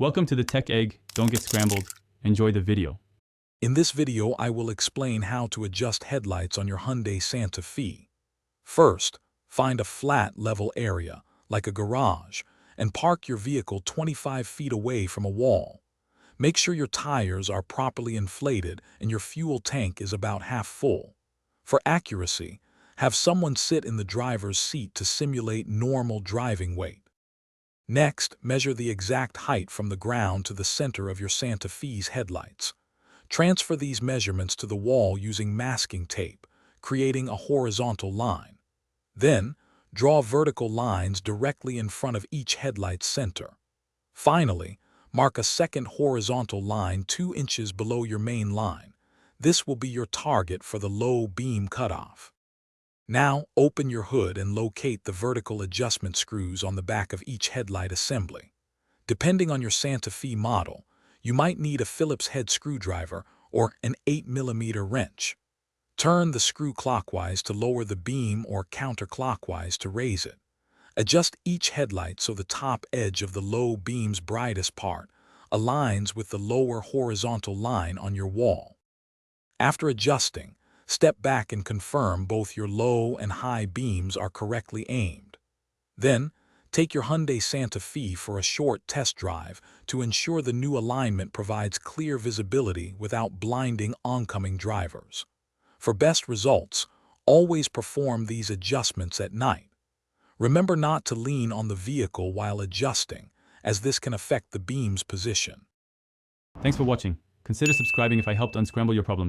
Welcome to the Tech Egg. Don't get scrambled. Enjoy the video. In this video, I will explain how to adjust headlights on your Hyundai Santa Fe. First, find a flat, level area, like a garage, and park your vehicle 25 feet away from a wall. Make sure your tires are properly inflated and your fuel tank is about half full. For accuracy, have someone sit in the driver's seat to simulate normal driving weight. Next, measure the exact height from the ground to the center of your Santa Fe's headlights. Transfer these measurements to the wall using masking tape, creating a horizontal line. Then, draw vertical lines directly in front of each headlight's center. Finally, mark a second horizontal line 2 inches below your main line. This will be your target for the low beam cutoff. Now, open your hood and locate the vertical adjustment screws on the back of each headlight assembly. Depending on your Santa Fe model, you might need a Phillips head screwdriver or an 8mm wrench. Turn the screw clockwise to lower the beam or counterclockwise to raise it. Adjust each headlight so the top edge of the low beam's brightest part aligns with the lower horizontal line on your wall. After adjusting, step back and confirm both your low and high beams are correctly aimed. Then, take your Hyundai Santa Fe for a short test drive to ensure the new alignment provides clear visibility without blinding oncoming drivers. For best results, always perform these adjustments at night. Remember not to lean on the vehicle while adjusting, as this can affect the beam's position. Thanks for watching. Consider subscribing if I helped unscramble your problems.